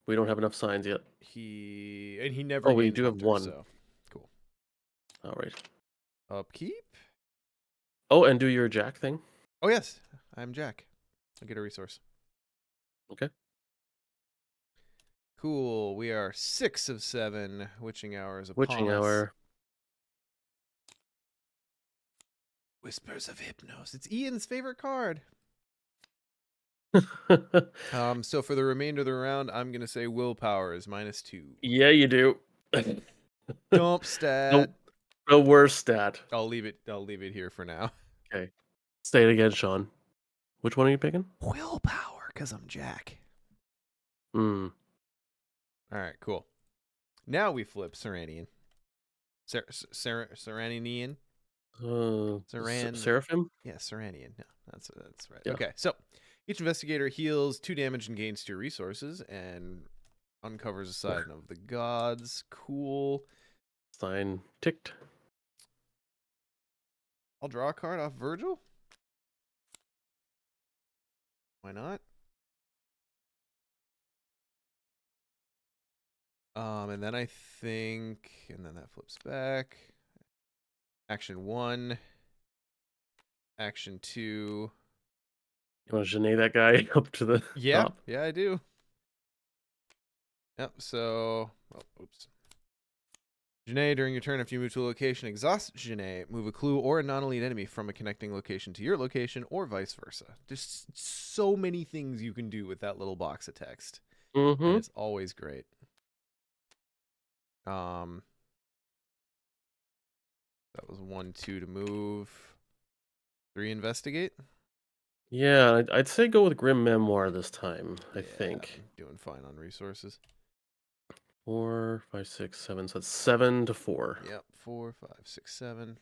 We don't have enough signs yet. He never Oh, we gains do have winter, one. so cool. All right. Upkeep. Oh, and do your Jack thing. Oh yes, I'm Jack. I get a resource. Okay. Cool. We are 6 of 7. Witching hour is Witching upon us. hour. Whispers of Hypnos. It's Ian's favorite card. So for the remainder of the round, I'm gonna say willpower is -2. Yeah, you do. Dump the stat. the worst stat. I'll leave it here for now. Okay. Say it again, Sean. Which one are you picking? Willpower, because I'm Jack. Hmm. All right, cool. Now we flip Seranian. Seranian? Seraphim? Yeah, Seranian. No, that's right. Yeah. Okay, so each investigator heals 2 damage and gains 2 resources and uncovers a side of the gods. Cool. Sign ticked. I'll draw a card off Virgil. Why not? And then I think, and then that flips back. Action 1. Action 2. You want to Genet that guy up to the top? Yeah, I do. Yep, so, oops. Genet, during your turn, if you move to a location, exhaust Genet, move a clue or a non-elite enemy from a connecting location to your location, or vice versa. There's so many things you can do with that little box of text. Mm-hmm. And it's always great. That was 1, 2 to move. 3 investigate. Yeah, I'd say go with Grim Memoir this time, I think. I'm doing fine on resources. 4, 5, 6, 7. So it's 7 to 4. Yep, 4, 5, 6, 7.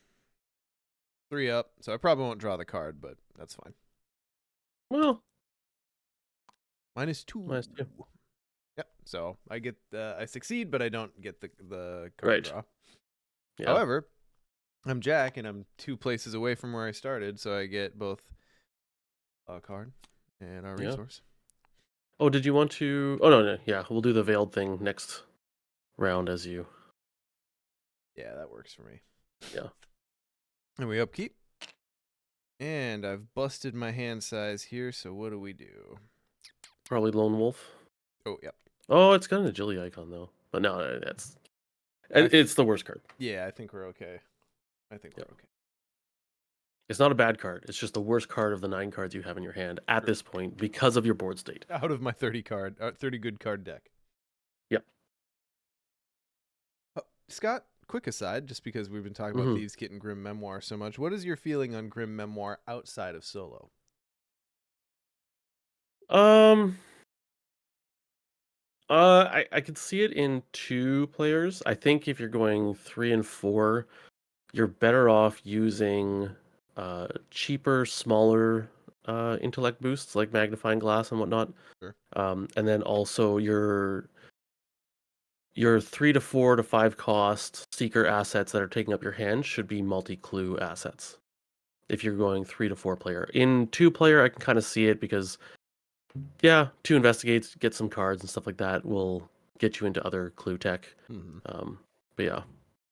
3 up. So I probably won't draw the card, but that's fine. Well, -2. -2. Yep. So I get I succeed, but I don't get the card Right. draw. Yeah. However, I'm Jack, and I'm 2 places away from where I started, so I get both a card and a resource. Oh, did you want to? Oh no. Yeah, we'll do the veiled thing next round as you. Yeah, that works for me. Yeah. And we upkeep. And I've busted my hand size here, so what do we do? Probably Lone Wolf. Oh, yep. Oh, it's got an agility icon though. But no, it's the worst card. Yeah, I think we're okay. I think we're okay. It's not a bad card. It's just the worst card of the 9 cards you have in your hand at this point because of your board state. Out of my 30 good card deck. Yep. Scott, quick aside, just because we've been talking about Thieves' Kit and Grim Memoir so much, what is your feeling on Grim Memoir outside of solo? I could see it in 2 players. I think if you're going 3 and 4, you're better off using cheaper, smaller intellect boosts like magnifying glass and whatnot. Sure. And then also your 3 to 4 to 5 cost seeker assets that are taking up your hand should be multi-clue assets. If you're going 3 to 4 player. In 2 player, I can kind of see it because 2 investigates, get some cards and stuff like that will get you into other clue tech. But yeah,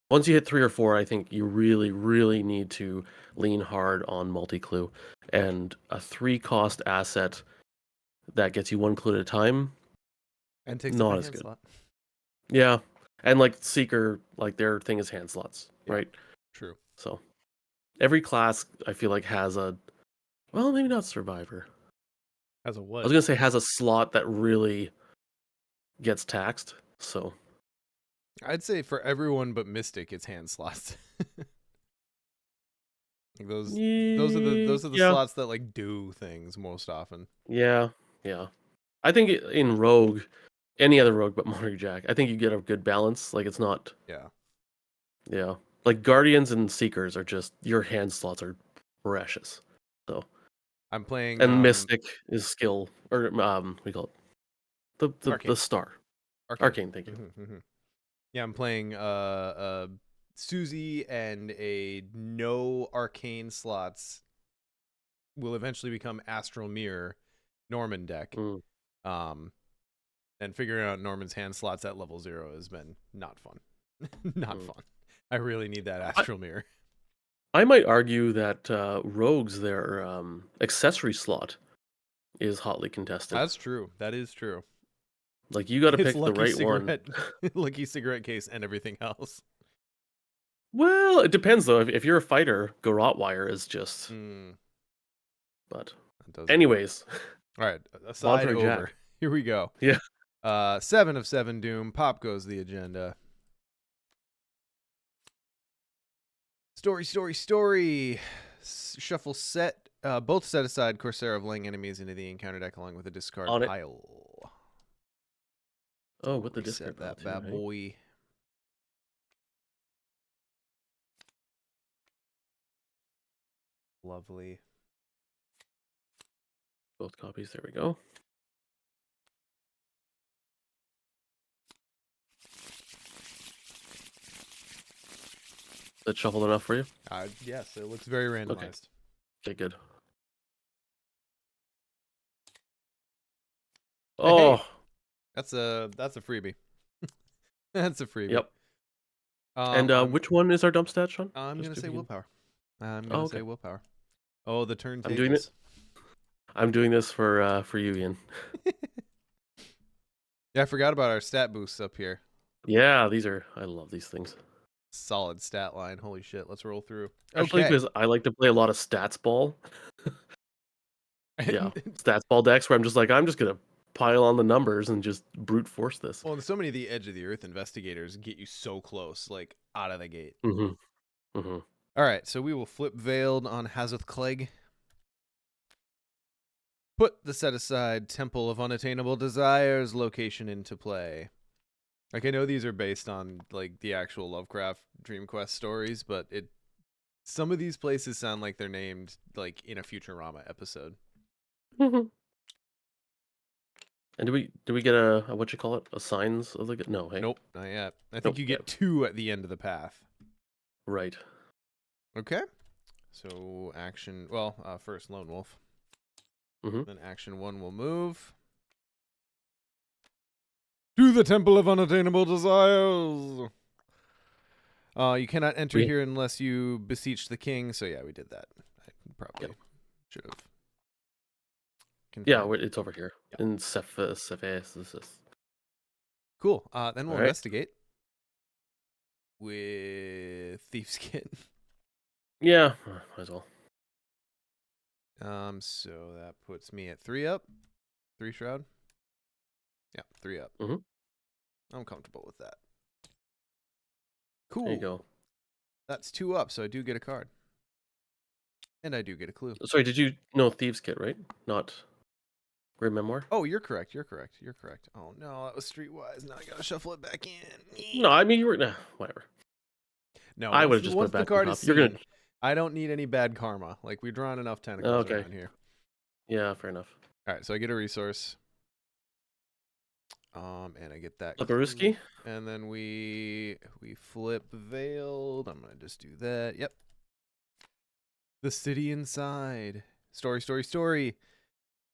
once you hit 3 or 4, I think you really, really need to lean hard on multi-clue. And a 3 cost asset that gets you 1 clue at a time, And takes not up a as hand good. slot. Yeah, and like Seeker, like their thing is hand slots, right? True. So every class I feel like has maybe not Survivor. As a what? I was gonna say has a slot that really gets taxed. So I'd say for everyone but Mystic, it's hand slots. Like those are the slots that like do things most often. Yeah. I think in Rogue, any other Rogue but Monarch Jack, I think you get a good balance. Like it's not. Yeah. Like Guardians and Seekers are just your hand slots are precious. So I'm playing and Mystic is skill or we call it the star. Arcane, thank you. Yeah, I'm playing Susie, and a no arcane slots will eventually become Astral Mirror Norman deck. And And figuring out Norman's hand slots at level 0 has been not fun. Not Mm. fun. I really need that I, astral mirror. I might argue that rogues, their accessory slot is hotly contested. That's true. That is true. Like you got to It's pick the lucky right one. cigarette, lucky cigarette case, and everything else. Well, it depends though. If you're a fighter, Garrottwire is just. Mm, But, that does work. anyways, All right, aside Monterey over. Jack. Here we go. Yeah. 7 of 7 Doom. Pop goes the agenda. Story. Shuffle set. Both set aside Corsair of Lang enemies into the encounter deck along with a discard On it. pile. Oh, with the Reset discard pile that too, bad right? boy. Lovely. Both copies. There we go. That shuffled enough for you? Yes, it looks very randomized. Okay, good. Hey, Oh, that's a freebie. That's a freebie. yep. And which one is our dump stat, Sean? I'm Just gonna if say you can- willpower. I'm Oh, gonna okay. say willpower. Oh, the I'm doing it. turntables. I'm doing this for you, Ian. Yeah, I forgot about our stat boosts up here. Yeah, I love these things. Solid stat line. Holy shit. Let's roll through. Especially Okay. because I like to play a lot of stats ball. Yeah, stats ball decks where I'm just gonna pile on the numbers and just brute force this. Well, and so many of the Edge of the Earth investigators get you so close, like out of the gate. Mm-hmm. Mm-hmm. All right, so we will flip Veiled on Hazoth Clegg. Put the set aside Temple of Unattainable Desires location into play. Like I know these are based on like the actual Lovecraft Dream Quest stories, but some of these places sound like they're named like in a Futurama episode. Mm-hmm. And do we get a what you call it? A signs of the no, hey? Nope, not yet. I think Nope. you get 2 at the end of the path. Right. Okay. So action. Well, first Lone Wolf. Mm-hmm. Then action 1 will move to the Temple of Unattainable Desires. You cannot enter here unless you beseech the king. So yeah, we did that. I probably should have. Yeah, it's over here Yep. in Cepheus. Cool. Then we'll All right. investigate with Thief's Kit. Yeah, might as well. So that puts me at 3 up. 3 shroud. Yeah, 3 up. Mm-hmm. I'm comfortable with that. Cool. There you go. That's 2 up, so I do get a card. And I do get a clue. Sorry, did you know Thieves' Kit, right? Not Grim Memoir? Oh, you're correct. Oh, no, that was Streetwise. Now I gotta shuffle it back in. No, I mean, you were... Nah, whatever. No, I would have just put once it the back card on is top. You're going seen, to... I don't need any bad karma. Like, we've drawn enough tentacles Okay. around here. Yeah, fair enough. All right, so I get a resource. And I get that. Laparuski? And then we flip Veiled. I'm gonna just do that. Yep. The city inside. Story.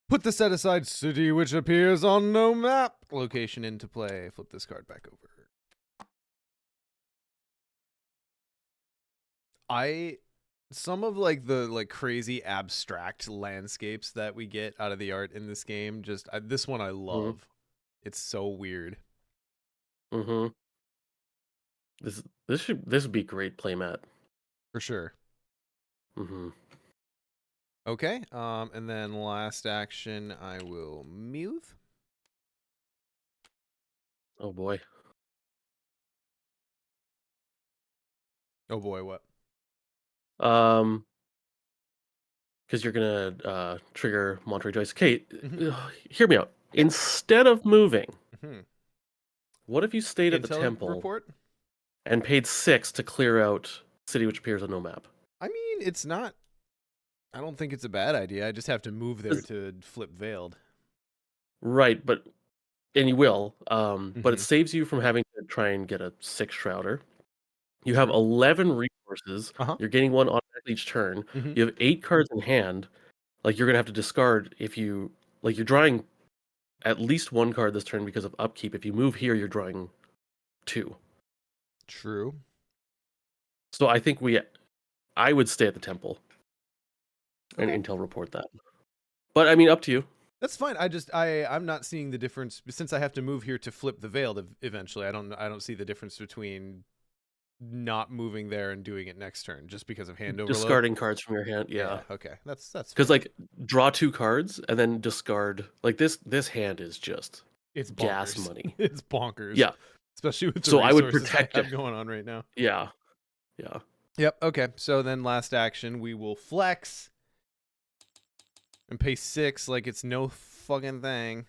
Put the set aside city which appears on no map location into play. Flip this card back over. Some of like the like crazy abstract landscapes that we get out of the art in this game, this one I love. Mm-hmm. It's so weird. Mm-hmm. This would be great playmat. For sure. Mm-hmm. Okay, and then last action, I will move. Oh boy. Oh boy, what? Because you're gonna trigger Monterey Joyce. Okay, Mhm. hear me out. Yeah. Instead of moving, Mhm. what if you stayed at the Intel temple report? and paid 6 to clear out city which appears on no map? I mean, it's not. I don't think it's a bad idea. I just have to move there to flip Veiled. Right, and you will. But it Mhm. saves you from having to try and get a 6 Shrouder. You have 11 resources. Uh-huh. You're getting one automatically each turn. Mhm. You have 8 cards in hand. Like you're gonna have to discard if you you're drawing at least one card this turn because of upkeep. If you move here, you're drawing 2. True. So I would stay at the temple and Okay. intel report that. But I mean, up to you. That's fine. I'm not seeing the difference since I have to move here to flip the veil eventually. I don't see the difference between not moving there and doing it next turn just because of hand overload. Discarding cards from your hand, yeah. Okay. That's Because fair. like draw 2 cards and then discard. Like this hand is just It's gas bonkers. money. It's bonkers. Yeah. Especially with the So I would resources I protect it. have going on right now. Yeah. Yeah. Yep. Okay. So then last action, we will flex and pay 6 like it's no fucking thing.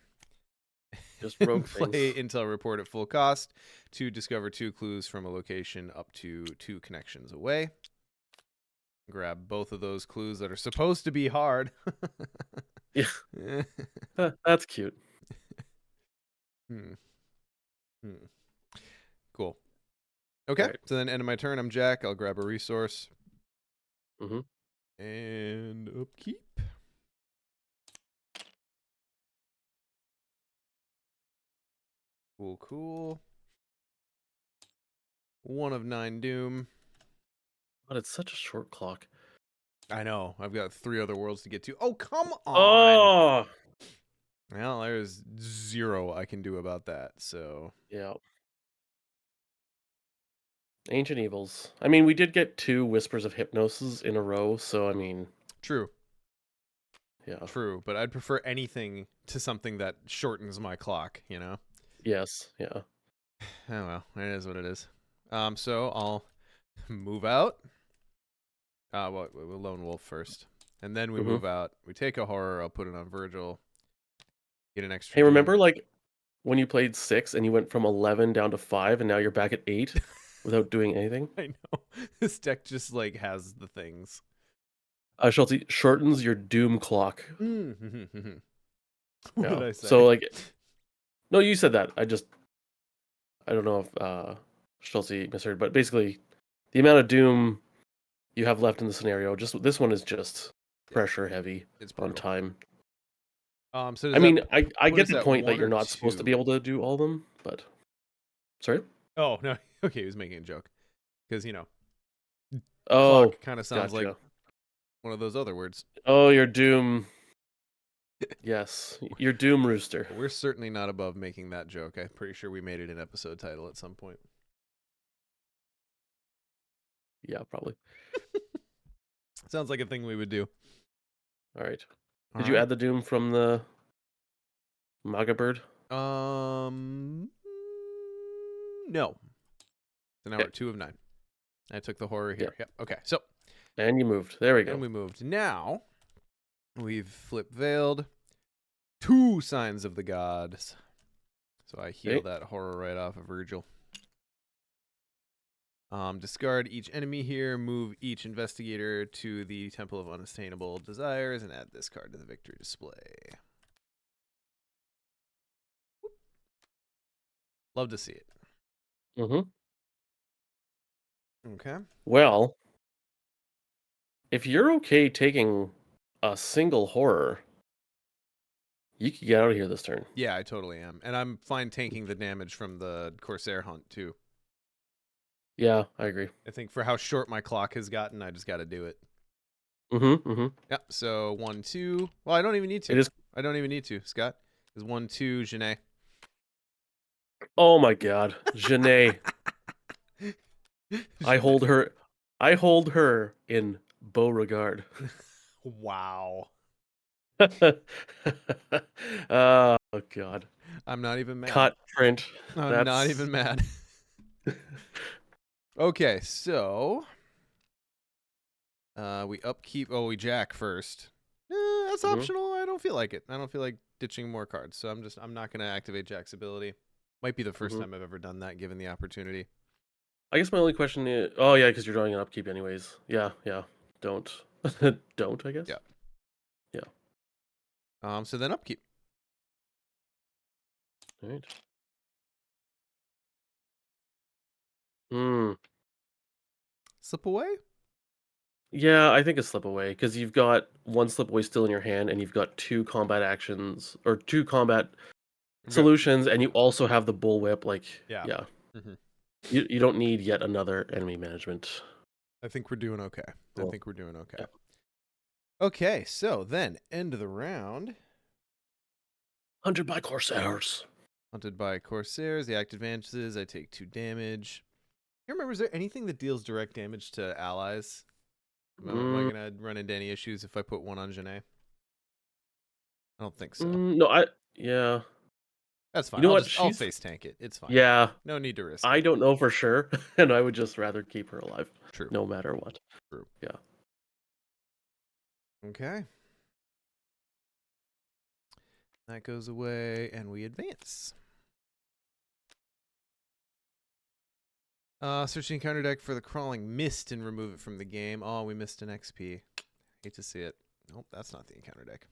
Just And rogue play things. intel report at full cost to discover 2 clues from a location up to 2 connections away. Grab both of those clues that are supposed to be hard. Yeah. That's cute. Hmm. Cool. Okay. Right. So then end of my turn, I'm Jack. I'll grab a resource. Mm-hmm. And upkeep. Cool. 1 of 9 doom. But it's such a short clock. I know. I've got 3 other worlds to get to. Oh, come on. Oh. Well, there's 0 I can do about that. So Yeah. Ancient Evils. I mean, we did get 2 Whispers of Hypnosis in a row, so I mean, true. yeah. True, but I'd prefer anything to something that shortens my clock, you know? Yes, yeah. Oh well, it is what it is. So I'll move out. We'll Lone Wolf first. And then we Mm-hmm. move out. We take a horror, I'll put it on Virgil. Get an extra Hey, doom. remember like when you played 6 and you went from 11 down to 5 and now you're back at 8 without doing anything? I know. This deck just like has the things. Schulte shortens your doom clock. Mm. What Yeah. did I say? So like no, you said that. I don't know if Schulte misheard, but basically the amount of doom you have left in the scenario, just this one is just pressure heavy It's on brutal. time. So does I that mean, I put get us the at point that 1 you're or not supposed to be 2? able to do all of them, but sorry? Oh, no. Okay, he was making a joke. Because, Oh, clock kind of sounds like gotcha. one of those other words. Oh, your doom. Yes, your doom rooster. We're certainly not above making that joke. I'm pretty sure we made it an episode title at some point. Yeah, probably. Sounds like a thing we would do. All right. All Did you right. add the doom from the Maga Bird? No. So now we're Okay. at 2 of 9. I took the horror Yeah. here. Yep. Okay. So, And you moved. There we and go. we moved. Now, we've flip veiled 2 signs of the gods. So I heal Okay. that horror right off of Virgil. Discard each enemy here, move each investigator to the Temple of Unattainable Desires, and add this card to the victory display. Love to see it. Mm-hmm. Okay. Well, if you're okay taking a single horror, you can get out of here this turn. Yeah, I totally am. And I'm fine tanking the damage from the Corsair hunt, too. Yeah, I agree. I think for how short my clock has gotten, I just got to do it. Mm-hmm. Mm-hmm. Yep. So 1, 2. Well, I don't even need to. It is. I don't even need to, Scott. It's 1, 2, Janae. Oh my God, Janae. I hold her. I hold her in Beauregard. Wow. Oh God. I'm not even mad. Cut print. I'm not even mad. Okay, so we upkeep. Oh, we jack first. That's Mhm. optional. I don't feel like it. I don't feel like ditching more cards, so I'm not gonna activate Jack's ability. Might be the first Mhm. time I've ever done that, given the opportunity. I guess my only question is, oh yeah, because you're drawing an upkeep anyways. Yeah, yeah. Don't, don't. I guess. Yeah. Yeah. So then upkeep. All right. Hmm. Slip away. Yeah, I think a slip away because you've got one slip away still in your hand, and you've got 2 combat actions or 2 combat solutions, and you also have the bullwhip. Like, Yeah. yeah, Hmm. you don't need yet another enemy management. I think we're doing okay. I Well, think we're doing okay. yeah. Okay, so then end of the round. Hunted by Corsairs. Hunted by Corsairs. The act advances. I take 2 damage. I remember, is there anything that deals direct damage to allies? Am I Mm, gonna run into any issues if I put one on Janae? I don't think so. no, yeah. That's You fine. know what? I'll She's face tank it. It's fine. yeah. No need to risk I it. don't know for sure, and I would just rather keep her alive, True. no matter what. True. Yeah. Okay. That goes away, and we advance. Search the encounter deck for the crawling mist and remove it from the game. Oh, we missed an XP. Hate to see it. Nope, that's not the encounter deck.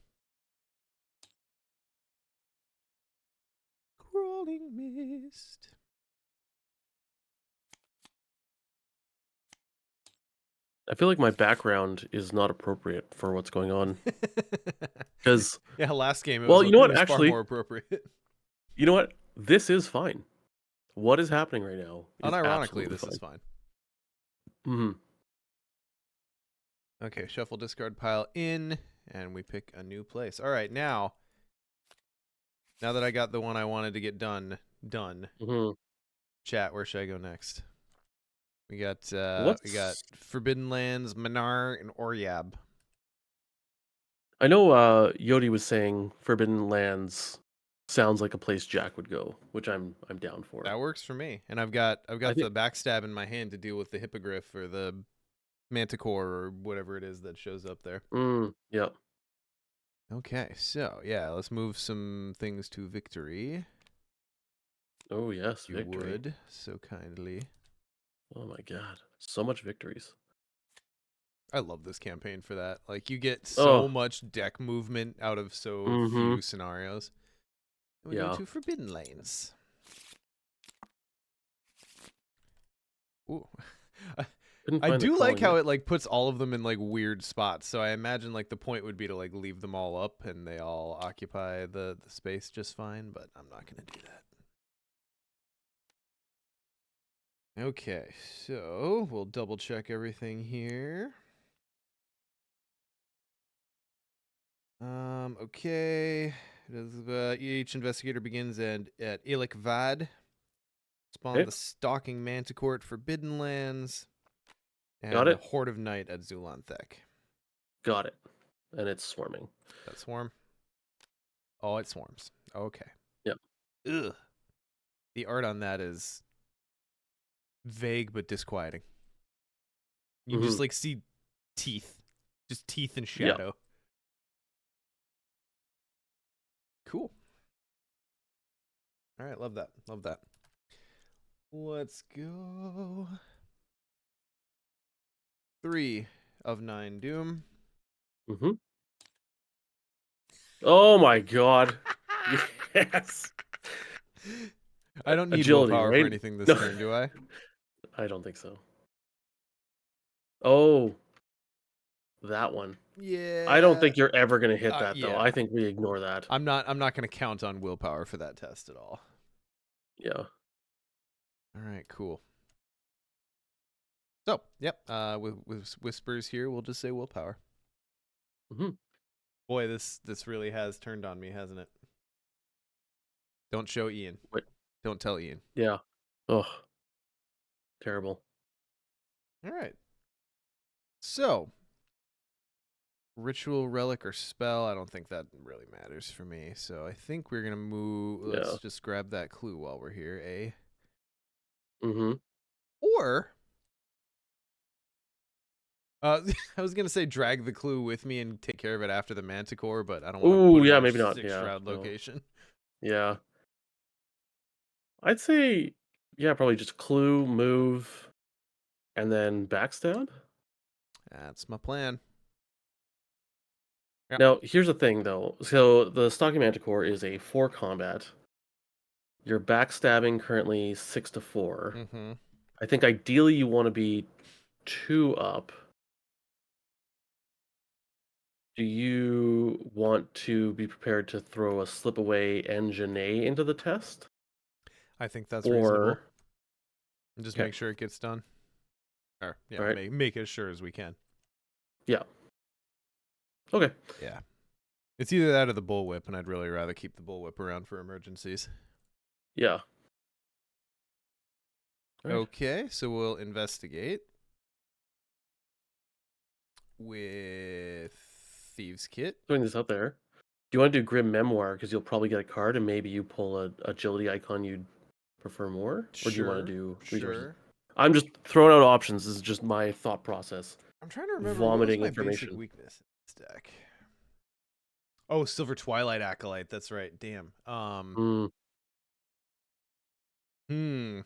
Crawling mist. I feel like my background is not appropriate for what's going on. Because, Yeah, last game well, you know it what? was far Actually, more appropriate. you know what? This is fine. What is happening right now is Unironically, absolutely this fine. is fine. Hmm. Okay, shuffle discard pile in, and we pick a new place. All right, now that I got the one I wanted to get done. Hmm. Chat, where should I go next? We got What's Forbidden Lands, Manar, and Oryab. I know Yodi was saying Forbidden Lands sounds like a place Jack would go, which I'm down for. That works for me. And I've got I the think backstab in my hand to deal with the hippogriff or the manticore or whatever it is that shows up there. yeah. Okay, so yeah, let's move some things to victory. Oh yes, You victory. would so kindly. Oh my god. So much victories. I love this campaign for that. Like, you get so Oh, much deck movement out of so mm-hmm. few scenarios. And we go Yeah. to Forbidden Lanes. Ooh. Couldn't I find the do like crawling how mist. it like puts all of them in like weird spots. So I imagine like the point would be to like leave them all up and they all occupy the space just fine, but I'm not gonna do that. Okay, so we'll double check everything here. Okay. Each investigator begins at Ilik Vad. Spawn Okay, the Stalking Manticore at Forbidden Lands. got And the it. Horde of Night at Zulanthek. Got it. And it's swarming. That swarm? Oh, it swarms. Okay. Yep. Ugh. The art on that is vague but disquieting. You can just Mm-hmm. like see teeth. Just teeth and Yeah. shadow. Cool. All right, love that. Love that. Let's go. 3 of 9 Doom. Mm-hmm. Oh my god. Yes. I don't need Agility, willpower for right? anything this No, turn, do I? I don't think so. Oh, that one. I don't Yeah. think you're ever gonna hit that though. I Yeah. think we ignore that. I'm not going to count on willpower for that test at all. Yeah. All right, cool. So, yep, with whispers here, we'll just say willpower. Mm-hmm. Boy, this really has turned on me, hasn't it? Don't show Ian. Wait. Don't tell Ian. Yeah. Ugh. Terrible. All right. So, ritual, relic, or spell, I don't think that really matters for me. So I think we're going to move. Yeah. Let's just grab that clue while we're here, eh? Mm-hmm. Or, I was going to say drag the clue with me and take care of it after the manticore, but I don't want to Ooh, put it yeah, on a maybe not. 6 Yeah. shroud No. location. Yeah. I'd say, yeah, probably just clue, move, and then backstab. That's my plan. Yeah. Now, here's the thing, though. So the Stalking Manticore is a 4 combat. You're backstabbing currently 6 to 4. Mm-hmm. I think ideally you want to be 2 up. Do you want to be prepared to throw a slip away and Janae into the test? I think that's reasonable. Or And just okay, make sure it gets done. Or yeah, all right. make as sure as we can. Yeah. Okay. Yeah. It's either that or the bullwhip, and I'd really rather keep the bullwhip around for emergencies. Yeah. All right. Okay, so we'll investigate with Thieves Kit. Throwing this out there. Do you want to do Grim Memoir because you'll probably get a card and maybe you pull a agility icon you'd prefer more, or do you want to Sure, do resources? sure. I'm just throwing out options. This is just my thought process. I'm trying to remember what was Vomiting my basic information. weakness in this deck. Oh, Silver Twilight Acolyte. That's right. Damn. Hmm. Hmm.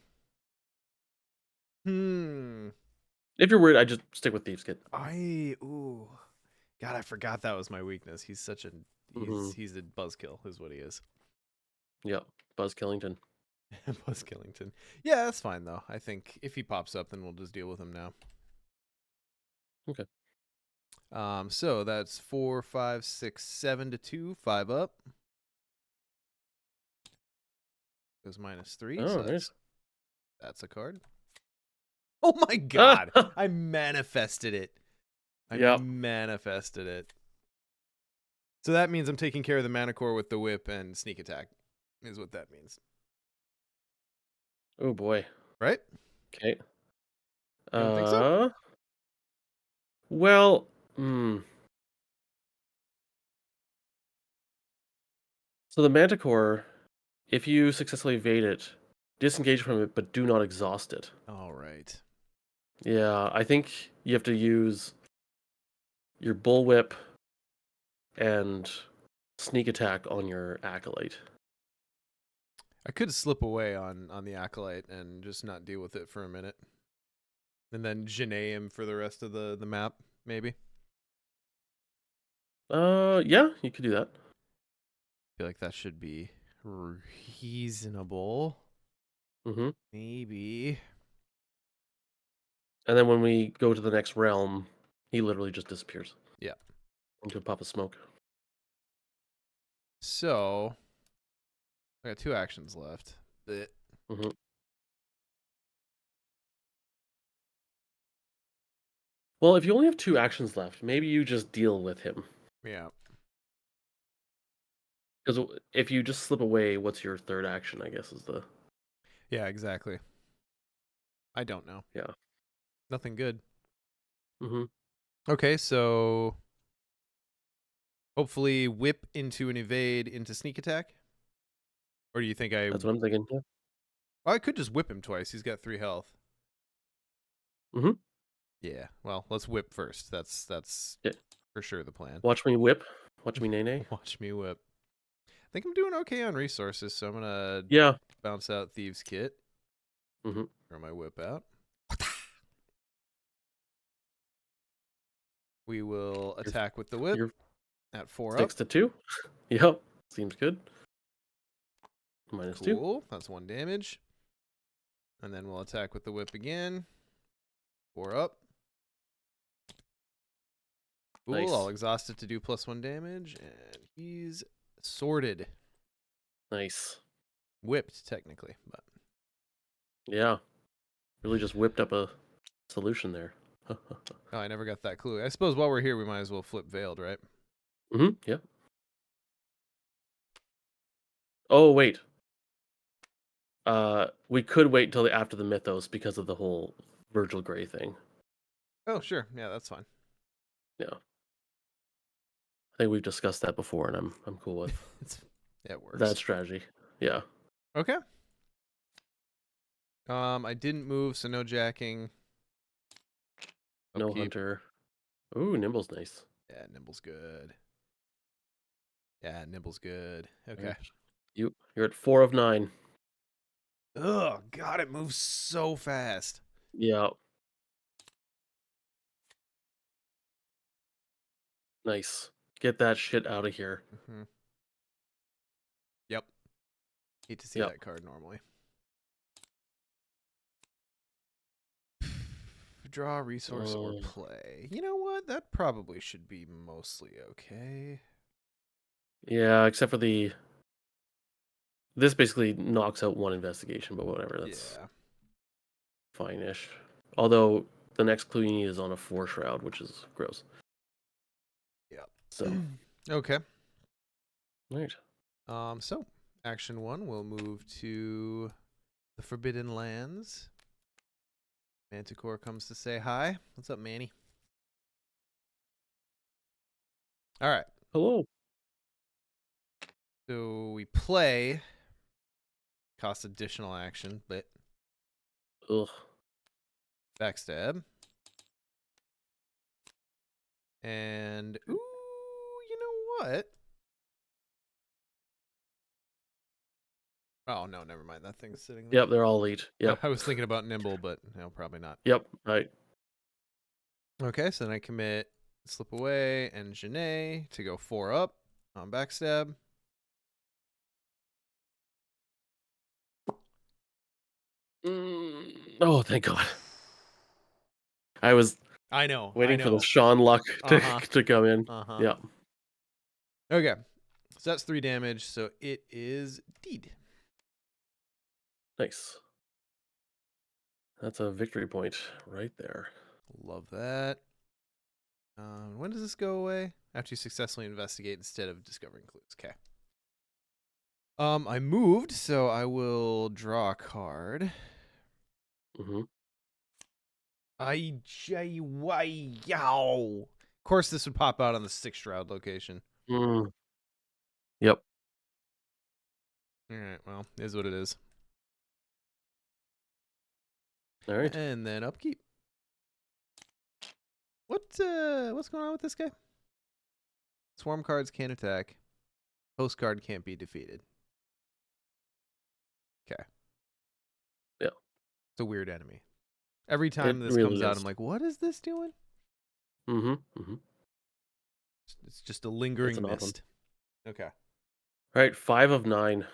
Hmm. If you're worried, I just stick with Thieves Kit. Ooh. God, I forgot that was my weakness. He's such a Mm-hmm. he's a buzzkill, is what he is. Yeah. Buzz Killington. Buzz Killington. Yeah, that's fine though. I think if he pops up, then we'll just deal with him now. Okay. So that's 4, 5, 6, 7 to 2, 5 up. Goes -3, Oh, so nice. that's a card. Oh my god! I manifested it. I Yep. manifested it. So that means I'm taking care of the mana core with the whip and sneak attack, is what that means. Oh boy. Right? Okay. You don't think so? Uh. Well. Hmm. So the Manticore, if you successfully evade it, disengage from it, but do not exhaust it. All right. Yeah, I think you have to use your Bullwhip and sneak attack on your Acolyte. I could slip away on the acolyte and just not deal with it for a minute, and then Janae him for the rest of the map, maybe. Yeah, you could do that. I feel like that should be reasonable. Mm-hmm. Maybe. And then when we go to the next realm, he literally just disappears Yeah. into a puff of smoke. So I got 2 actions left. Mm-hmm. Well, if you only have 2 actions left, maybe you just deal with him. Yeah. Because if you just slip away, what's your third action? I guess is the Yeah, exactly. I don't know. yeah. Nothing good. Mm-hmm. Okay, so hopefully whip into an evade into sneak attack? Or do you think That's what I'm thinking. Yeah. I could just whip him twice. He's got 3 health. Mm-hmm. Yeah. Well, let's whip first. That's Yeah. for sure the plan. Watch me whip. Watch me nay nay. Watch me whip. I think I'm doing okay on resources, so I'm gonna Yeah. bounce out Thieves Kit. Mm-hmm. Throw my whip out. We will You're, attack with the whip you're at 4 up. 6 to 2. Yep. Seems good. -2. Cool. That's 1 damage. And then we'll attack with the whip again. 4 up. Cool. Nice. I'll exhaust it to do +1 damage. And he's sorted. Nice. Whipped, technically. But Yeah. Really just whipped up a solution there. oh, I never got that clue. I suppose while we're here, we might as well flip Veiled, right? Mm-hmm. Yeah. Oh wait. We could wait until after the Mythos because of the whole Virgil Gray thing. Oh, sure. Yeah, that's fine. Yeah. I think we've discussed that before, and I'm cool with It works. that strategy. Yeah. Okay. I didn't move, so no jacking. No Upkeep. hunter. Ooh, Nimble's nice. Yeah, Nimble's good. Yeah, Nimble's good. Okay. Right. You're at 4 of 9. Oh, God, it moves so fast. Yeah. Nice. Get that shit out of here. Mm-hmm. Yep. Hate to see Yep. that card normally. draw a resource or Uh, play. You know what? That probably should be mostly okay. yeah, except for this basically knocks out one investigation, but whatever, that's Yeah. fine-ish. Although the next clue you need is on a 4 shroud, which is gross. Yeah. So, Okay. all right. So action 1 will move to the Forbidden Lands. Manticore comes to say hi. What's up, Manny? All right. Hello. So we play. Costs additional action, but Ugh. backstab. And ooh, you know what? Oh no, never mind. That thing's sitting there. Yep, they're all elite. Yep. I was thinking about nimble, but no, probably not. Yep, right. Okay, so then I commit slip away and Janae to go 4 up on backstab. Oh, thank God. I was I know. waiting for the Sean luck to Uh-huh. to come in. Uh-huh. Yeah. Okay. So that's 3 damage, so it is deed. Nice. That's a victory point right there. Love that. When does this go away? After you successfully investigate instead of discovering clues. Okay. I moved, so I will draw a card. Mm-hmm. Yow. Of course, this would pop out on the 6 shroud location. Mm. Yep. All right, well, is what it is. All right. And then upkeep. What's going on with this guy? Swarm cards can't attack. Host card can't be defeated. Okay. Yeah. It's a weird enemy. Every time It this really comes out, is. I'm like, what is this doing? Mm-hmm. Mm-hmm. It's just a It's lingering an odd one. mist. Okay. All right, 5 of 9.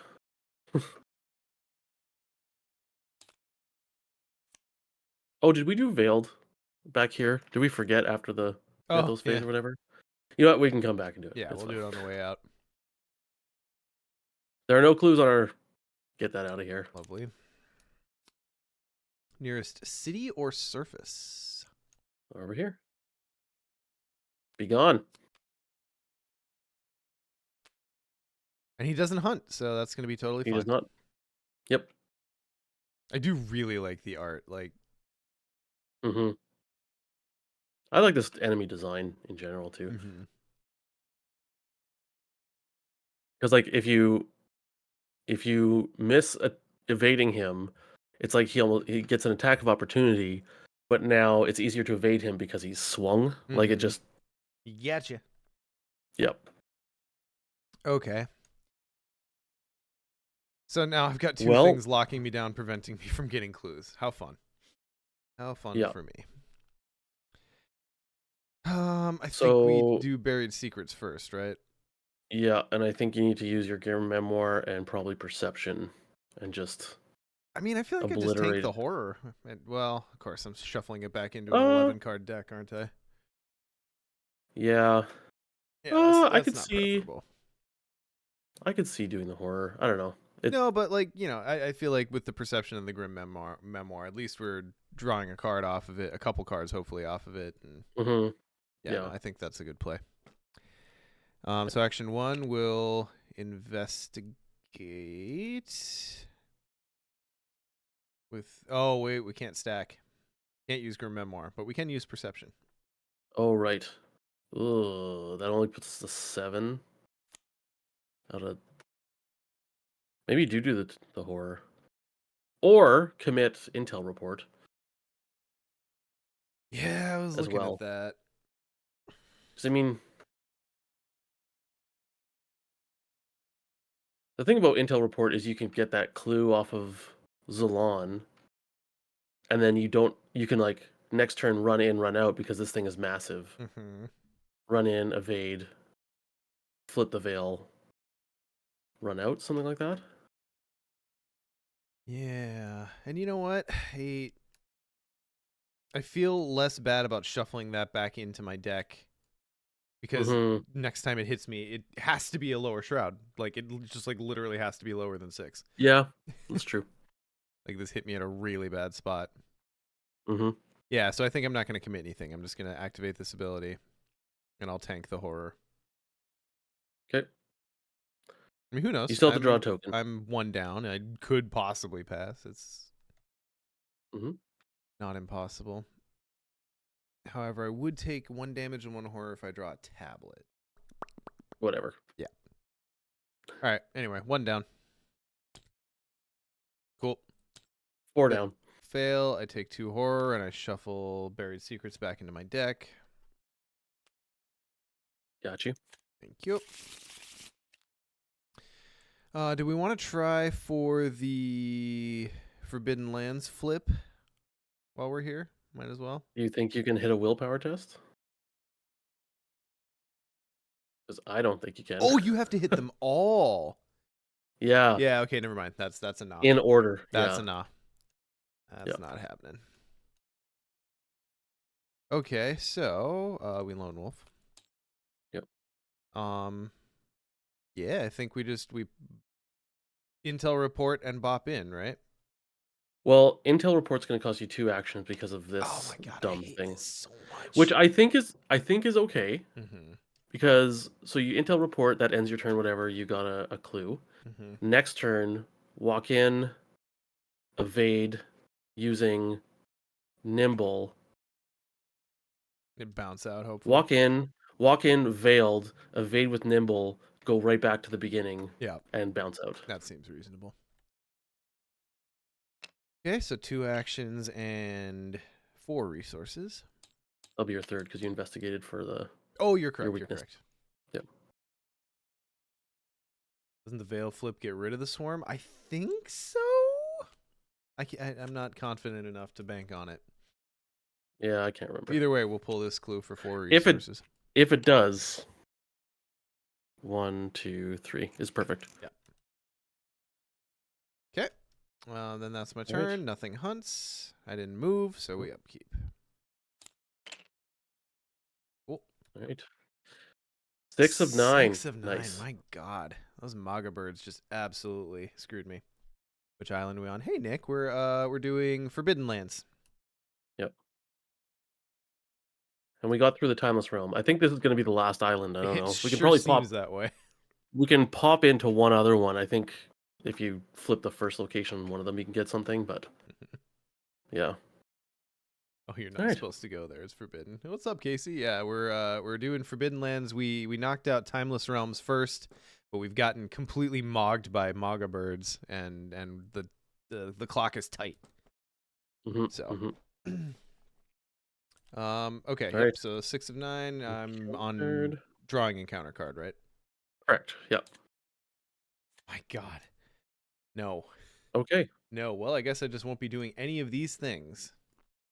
Oh, did we do Veiled back here? Did we forget after the Oh, Mythos phase yeah. or whatever? You know what? We can come back and do it. Yeah, It's we'll fine. do it on the way out. There are no clues on our. Get that out of here. Lovely. Nearest city or surface? Over here. Be gone. And he doesn't hunt, so that's going to be totally He fine. does not. Yep. I do really like the art. Like, Mm-hmm. I like this enemy design in general too. mm-hmm. Because like if you miss evading him, it's like he gets an attack of opportunity, but now it's easier to evade him because he's swung. Like it Mm-hmm. just. Gotcha. Yep. Okay. So now I've got 2 Well. things locking me down, preventing me from getting clues. How fun. How fun Yeah. for me. I think we So do buried secrets first, right? yeah, and I think you need to use your game memoir and probably perception, and just I mean, I feel like I just tanked obliterate the it. horror. Well, of course, I'm shuffling it back into an Uh, 11 card deck, aren't I? yeah. Yeah, that's I that's could not see. preferable. I could see doing the horror. I don't know. It. No, but like, I feel like with the perception and the grim memoir, at least we're drawing a card off of it, a couple cards hopefully off of it, and Mhm. yeah, no, Yeah. I think that's a good play. So action 1 will investigate with. Oh wait, we can't stack. Can't use grim memoir, but we can use perception. Oh right. Ugh, that only puts us to 7 out of. Maybe do the horror, or commit intel report Yeah, I was as looking at well. that. Because I mean, the thing about intel report is you can get that clue off of Zalon, and then you can like next turn run in, run out because this thing is massive. Mm-hmm. Run in, evade, flip the veil, run out, something like that. Yeah, and you know what? I feel less bad about shuffling that back into my deck because Mm-hmm. next time it hits me, it has to be a lower shroud. Like it just like literally has to be lower than 6. Yeah, that's true. Like this hit me at a really bad spot. Mm-hmm. Yeah, so I think I'm not going to commit anything. I'm just going to activate this ability, and I'll tank the horror. Okay. I mean, who You knows? still have to draw a token. I'm 1 down. I could possibly pass. It's Mm-hmm. not impossible. However, I would take 1 damage and 1 horror if I draw a tablet. Whatever. Yeah. All right. Anyway, 1 down. Cool. 4 down. Fail. I take 2 horror and I shuffle Buried Secrets back into my deck. Got you. Thank you. Do we want to try for the Forbidden Lands flip while we're here? Might as well. Do you think you can hit a willpower test? Because I don't think you can. Oh, you have to hit them all. Yeah. Yeah, okay, never mind. That's a nah. In order. That's Yeah. a nah. That's Yep. not happening. Okay, so we lone wolf. Yep. Yeah, I think we intel report and bop in, right? Well, intel report's going to cost you 2 actions because of Oh this my god, dumb I hate thing, this so much. which I think is okay Mm-hmm. because so you intel report that ends your turn. Whatever, you got a clue. Mm-hmm. Next turn, walk in, evade, using nimble. It bounce out, hopefully. Walk in, veiled, evade with nimble, go right back to the beginning, Yeah, and bounce out. that seems reasonable. Okay, so 2 actions and 4 resources. That'll be your third because you investigated for the Oh, you're correct. your You're weakness. correct. Yep. Doesn't the veil flip get rid of the swarm? I think so. I'm not confident enough to bank on it. Yeah, I can't remember. Either way, we'll pull this clue for 4 If resources. it does, 1, 2, 3 is perfect. Yeah. Okay. Then that's my All turn. right. Nothing hunts. I didn't move, so we upkeep. Cool. All right. 6 of 9. 6 of 9. Nice. My God, those Maga birds just absolutely screwed me. Which island are we on? Hey Nick, we're doing Forbidden Lands. Yep. And we got through the Timeless Realm. I think this is going to be the last island. I don't know. We can Sure probably seems that way. We can pop into one other one. I think if you flip the first location, one of them you can get something. But yeah. Oh, you're not All right. supposed to go there. It's forbidden. What's up, Casey? Yeah, we're doing Forbidden Lands. We knocked out Timeless Realms first, but we've gotten completely mogged by Maga birds, and the clock is tight. Mm-hmm, So, okay, All yep. right. So 6 of 9. I'm on Third. drawing encounter card, right? Correct. Yep. My God, no, Okay. no. Well, I guess I just won't be doing any of these things.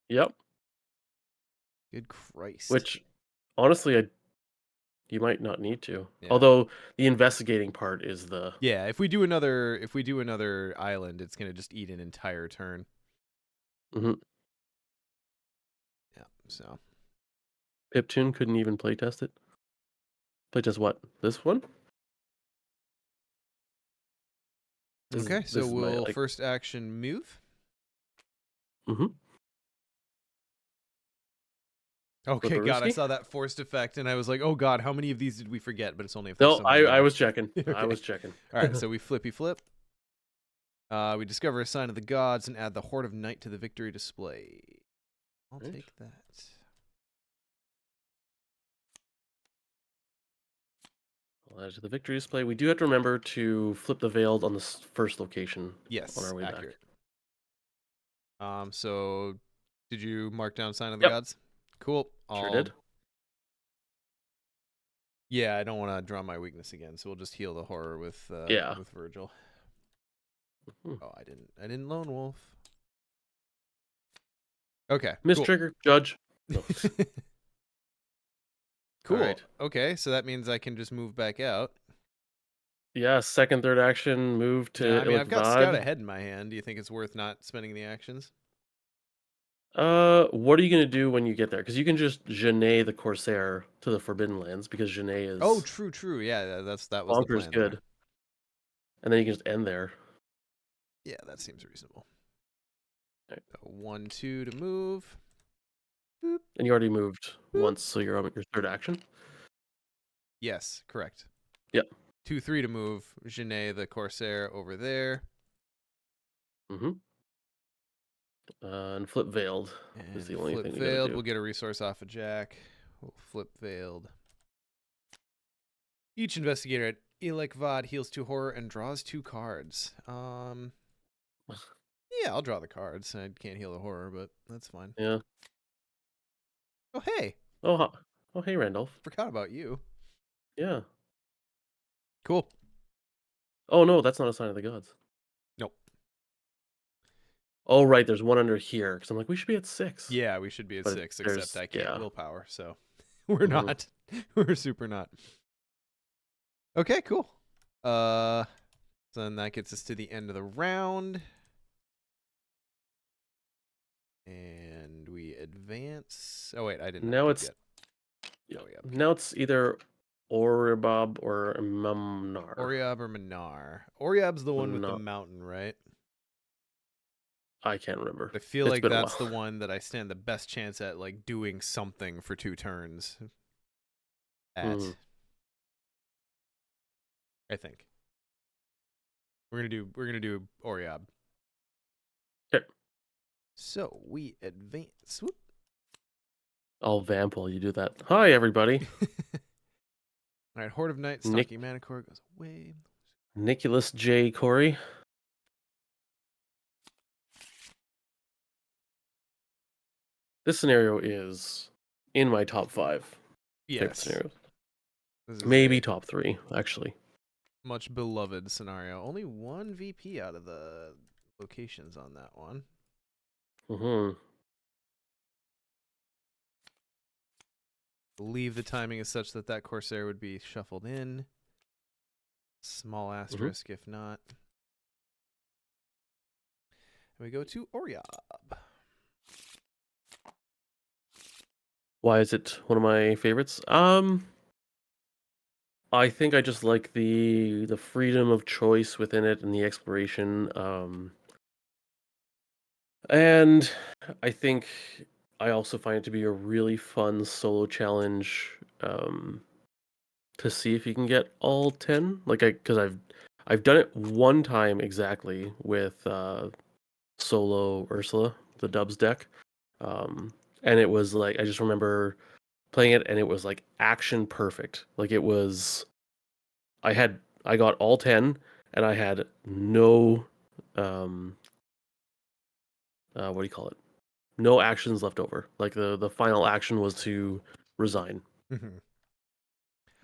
Yep. Good Christ. Which, honestly, you might not need to. Yeah. Although the investigating part is the Yeah, if we do another island, it's gonna just eat an entire turn. mm-hmm. Yeah, so Piptoon couldn't even playtest it. Playtest what? This one? okay, This so is my we'll first action move. Mm-hmm. Okay, God, I Babursky? saw that forced effect, and I was like, oh God, how many of these did we forget? But it's only if No, there's so many. I was checking. I Okay. was checking. All right, so we flippy flip. We discover a sign of the gods and add the Horde of Night to the victory display. I'll Right. take that. I'll add it to the victory display. We do have to remember to flip the veiled on the first location. Yes, on our way accurate. back. So did you mark down sign of the Yep. gods? Cool. Sure did. Yeah, I don't want to draw my weakness again, so we'll just heal the horror with Virgil. Mhm. Oh, I didn't lone wolf. Okay. Miss cool. trigger, judge. No. Cool. Alright. Okay, so that means I can just move back out. Yeah, second, third action, move to Yeah, I mean, I've got Scout Illic ahead in my hand. Do you think it's worth not spending the actions? What are you gonna do when you get there? Because you can just Genet the Corsair to the Forbidden Lands because Genet Oh, is true. Yeah, that was the bonkers plan there. good, and then you can just end there. Yeah, that seems reasonable. Right. 1-2 to move. Boop, And you already moved boop. once, so you're on your third action. Yes, correct. Yep. 2-3 to move. Genet the Corsair over there. Mm-hmm. And Flip Veiled is And the only flip thing you gotta veiled. do. We'll get a resource off of Jack. We'll flip veiled. Each investigator at Ilekvad heals 2 horror and draws 2 cards. Yeah, I'll draw the cards. I can't heal the horror, but that's fine. Yeah. Oh, hey. Oh, hey, Randolph. Forgot about you. Yeah. Cool. Oh no, that's not a sign of the gods. Nope. Oh right, there's one under here. Because I'm like, we should be at 6. Yeah, we should be at But 6, except there's I can't yeah. willpower, so we're Mm-hmm. not. We're super not. Okay, cool. So then that gets us to the end of the round. And we advance. Oh, wait, I didn't Now upkeep it's yet. yeah. Oh, yeah. Now it's either Oribob or Mumnar. Oriob or Minar? Oriob's the one with the No, mountain, right? I can't remember. I feel It's like been a that's while. the one that I stand the best chance at, like, doing something for 2 turns Mm-hmm. at. I think. We're gonna do Oriob. Okay. So we advance. Whoop. I'll vamp while you do that. Hi everybody. All right, Horde of Night, Nick Stalking Manicore goes away. Nicholas J. Corey. This scenario is in my top 5 favorite Yes, scenarios. this is Maybe a top 3, actually. much beloved scenario. Only 1 VP out of the locations on that one. Mm-hmm. Believe the timing is such that that Corsair would be shuffled in. Small Mm-hmm. asterisk if not. And we go to Oriob. Why is it one of my favorites? I think I just like the freedom of choice within it and the exploration. And I think I also find it to be a really fun solo challenge to see if you can get all 10. Like because I've done it one time exactly with solo Ursula, the Dubs deck. And it was like I just remember playing it and it was like action perfect. Like it was I got all 10 and I had no um what do you call it? No actions left over. Like the final action was to resign.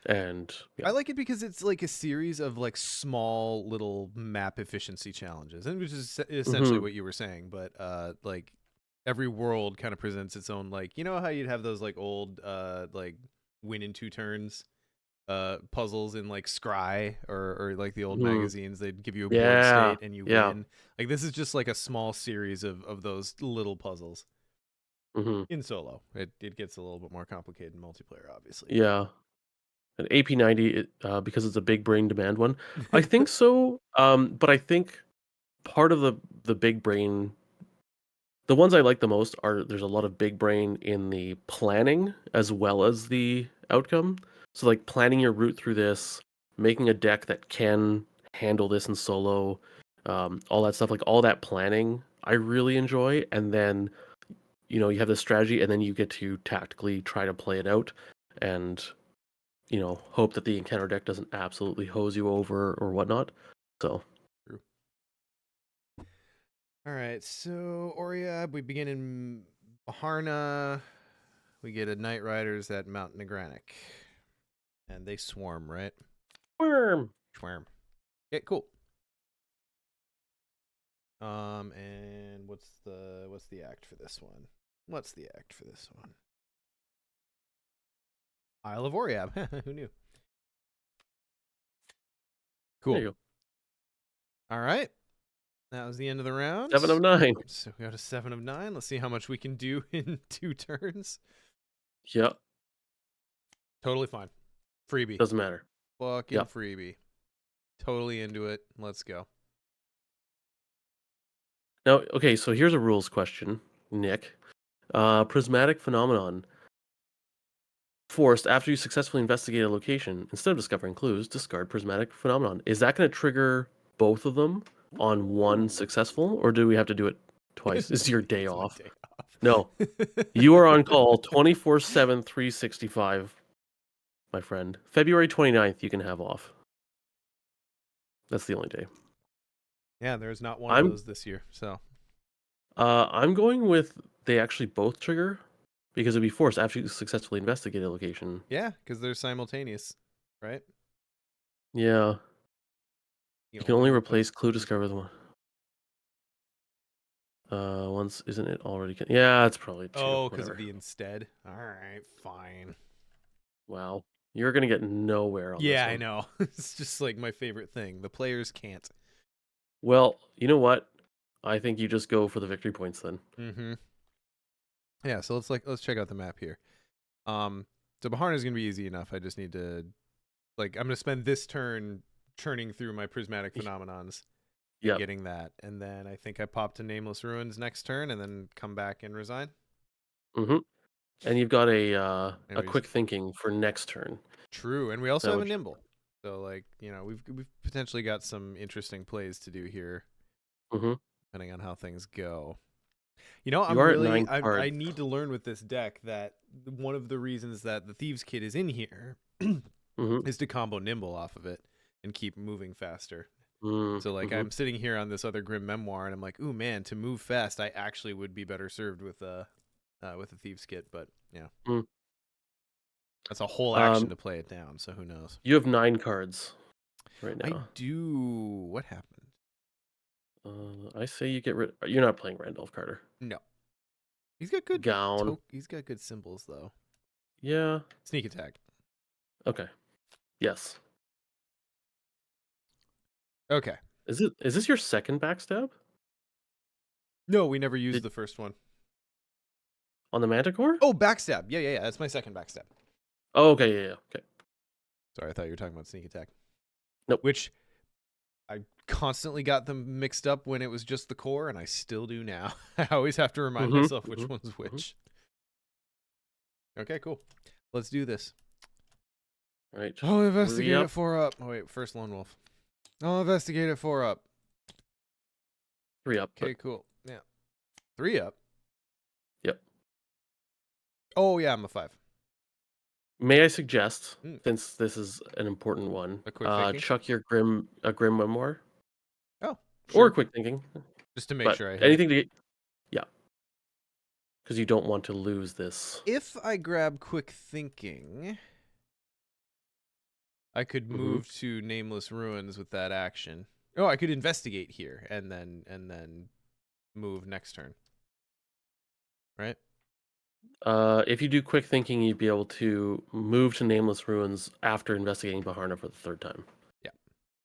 And yeah. I like it because it's like a series of like small little map efficiency challenges, and which is essentially Mhm. what you were saying. But like every world kind of presents its own, like, you know how you'd have those like old like win in 2 turns puzzles in like Scry or like the old Mhm. magazines. They'd give you a board Yeah. state and you Yeah. win. Like this is just like a small series of those little puzzles Mhm. in solo. It gets a little bit more complicated in multiplayer, obviously. Yeah. An AP90 because it's a big brain demand one. I think so. But I think part of the big brain the ones I like the most are there's a lot of big brain in the planning as well as the outcome. So like planning your route through this, making a deck that can handle this in solo, all that stuff, like all that planning, I really enjoy. And then you have this strategy, and then you get to tactically try to play it out, and hope that the encounter deck doesn't absolutely hose you over or whatnot. So. True. All right, so Oriab, we begin in Baharna. We get a Night Riders at Mount Nagranic. And they swarm, right? Worm. Swarm. Yeah, cool. And what's the act for this one? What's the act for this one? Isle of Oriab. Who knew? There Cool. you go. All right. That was the end of the round. 7 of 9. So we got a 7 of 9. Let's see how much we can do in 2 turns. Yep. Totally fine. Freebie. Doesn't matter. Fucking Yep. freebie. Totally into it. Let's go. Now, okay, so here's a rules question, Nick. Prismatic phenomenon. Forced, after you successfully investigate a location, instead of discovering clues, discard prismatic phenomenon. Is that going to trigger both of them on one successful, or do we have to do it twice? Is your day It's my off? day off. No. You are on call 24/7, 365, my friend. February 29th, you can have off. That's the only day. Yeah, there's not one of I'm those this year. So I'm going with they actually both trigger because it'd be forced after you successfully investigate a location. yeah, because they're simultaneous, right? Yeah. You can only replace clue discover with one. Once isn't it already? Yeah, it's probably two. Oh, because Whatever. of the instead. All right, fine. Wow, you're gonna get nowhere on this Yeah, I one. know. It's just like my favorite thing. The players can't. Well, you know what? I think you just go for the victory points then. Mm-hmm. Yeah, so let's check out the map here. So Baharna is gonna be easy enough. I just need to I'm gonna spend this turn churning through my prismatic phenomenons and Yep. getting that, and then I think I pop to Nameless Ruins next turn, and then come back and resign. Mm-hmm. And you've got a Anyways, quick thinking for next turn. true, and we also That have a would nimble. So we've potentially got some interesting plays to do here, mm-hmm. depending on how things go. You know, You are at 9 I cards. need to learn with this deck that one of the reasons that the Thieves Kit is in here Mm-hmm. is to combo Nimble off of it and keep moving faster. So Mm-hmm. I'm sitting here on this other Grim Memoir and I'm like, ooh man, to move fast, I actually would be better served with a Thieves Kit, but yeah. Mm. That's a whole action to play it down, so who knows. You have 9 cards right I now. do. What happened? I say you get rid. You're not playing Randolph Carter. No. He's got good Gown. he's got good symbols though. Yeah. Sneak attack. Okay. Yes. Okay. Is this your second backstab No, we never used Did, the first one. on the Manticore? Oh, backstab. Yeah. That's my second backstab. Oh, okay. Yeah. Okay. Sorry, I thought you were talking about sneak attack. Nope. Which I constantly got them mixed up when it was just the core, and I still do now. I always have to remind myself which one's which. Okay, cool. Let's do this. All right. I'll investigate it 4 up. Oh, wait, first Lone Wolf. I'll investigate it 4 up. 3 up. Okay, cool. Yeah. 3 up? Yep. Oh, yeah, I'm a 5. May I suggest, since this is an important one, A quick thinking? chuck your grim memoir Oh, sure. or quick thinking, just to make sure I hit anything it. to get, yeah, because you don't want to lose this. If I grab quick thinking, I could move to Nameless Ruins with that action. Oh, I could investigate here and then move next turn. Right? If you do quick thinking, you'd be able to move to Nameless Ruins after investigating Baharna for the 3rd time. Yeah.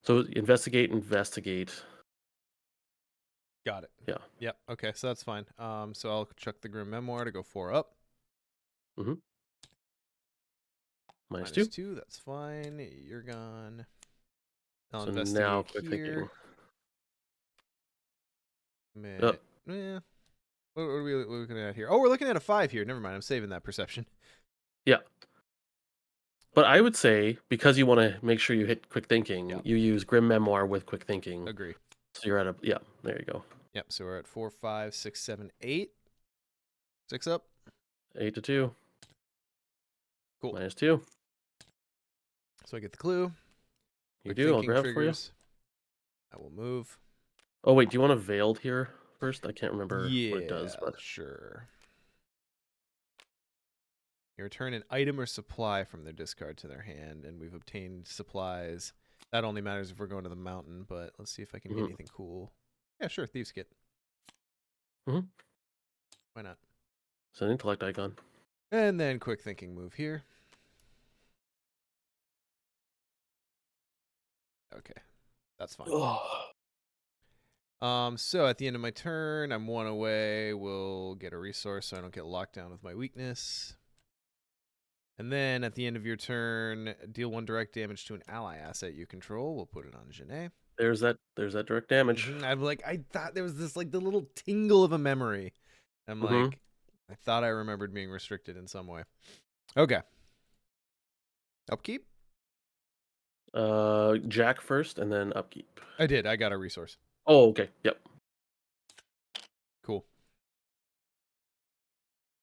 So investigate. Got it. Yeah. Yep. Okay, so that's fine. So I'll chuck the Grim Memoir to go 4 up. Minus Minus 2. 2, that's fine. You're gone. I'll So investigate now quick here. thinking. Yeah. What are we looking at here? Oh, we're looking at a 5 here. Never mind. I'm saving that perception. Yeah. But I would say, because you want to make sure you hit quick thinking, you use Grim Memoir with quick thinking. Agree. So you're at a, yeah, there you go. Yep, so we're at 4, 5, 6, 7, 8. 6 up. 8 to 2. Cool. Minus 2. So I get the clue. You Quick do, I'll thinking grab it for you. I will move. Oh, wait, do you want a Veiled here first? I can't remember what it does, Yeah, but sure. You return an item or supply from their discard to their hand, and we've obtained supplies. That only matters if we're going to the mountain, but let's see if I can get anything cool. Yeah, sure, Thieves Kit. Why not? It's an intellect icon. And then quick thinking move here. Okay, that's fine. Oh. So at the end of my turn, I'm one away. We'll get a resource so I don't get locked down with my weakness. And then at the end of your turn, deal 1 direct damage to an ally asset you control. We'll put it on Janae. There's that direct damage. I'm like, I thought there was this like the little tingle of a memory. I'm Mm-hmm. like, I thought I remembered being restricted in some way. Okay. Upkeep? Jack first, and then upkeep. I did. I got a resource. Oh, okay. Yep. Cool.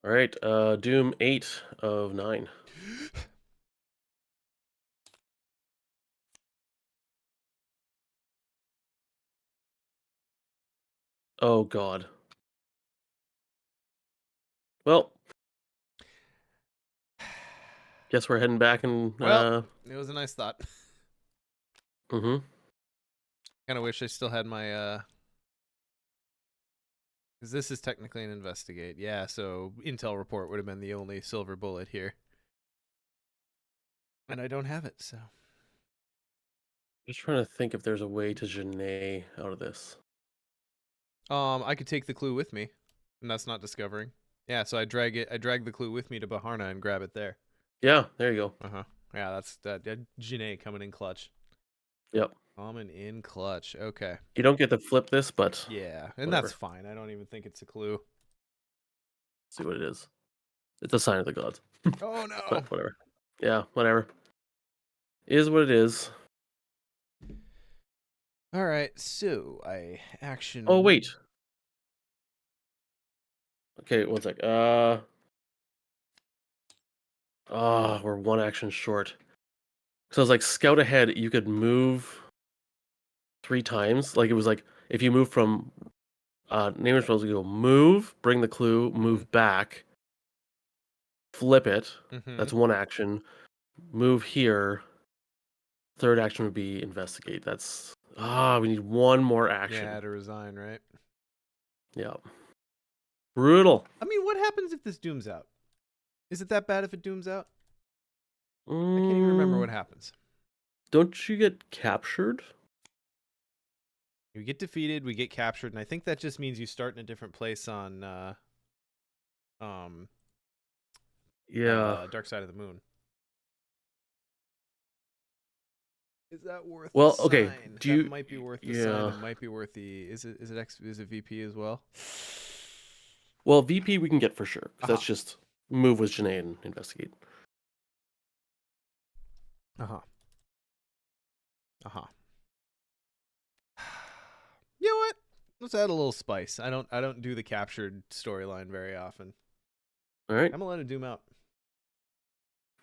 All right. Doom 8 of 9. Oh God. Well, guess we're heading back and Well, it was a nice thought. Mm-hmm. Kind of wish I still had my because this is technically an investigate. Yeah, so intel report would have been the only silver bullet here. And I don't have it, so. Just trying to think if there's a way to Janae out of this. I could take the clue with me, and that's not discovering. Yeah, so I drag the clue with me to Baharna and grab it there. Yeah, there you go. Uh-huh. Yeah, that's that Janae coming in clutch. Yep. Coming in clutch. Okay. You don't get to flip this, but Yeah, and whatever. that's fine. I don't even think it's a clue. See what it is. It's a sign of the gods. Oh no. But whatever. Yeah, whatever. Is what it is. All right, so I action. Oh wait. Okay, one sec. We're one action short. So it's like scout ahead. You could move 3 times. Like it was like if you move from name supposed to go move, bring the clue, move back, flip it. Mm-hmm. That's one action. Move here. Third action would be investigate. That's we need one more action. Yeah, to resign, right? Yeah. Brutal. I mean, what happens if this dooms out? Is it that bad if it dooms out? I can't even remember what happens. Don't you get captured? We get defeated, we get captured, and I think that just means you start in a different place on Yeah. Dark Side of the Moon. Is that worth the Well, okay. sign? Do That you? might be worth the sign. Yeah. It might be worth the. Is it VP as well? Well, VP we can get for sure because Uh huh. that's just move with Janae and investigate. Uh huh. Uh huh. You know what? Let's add a little spice. I don't do the captured storyline very often. All right. I'm gonna let it doom out.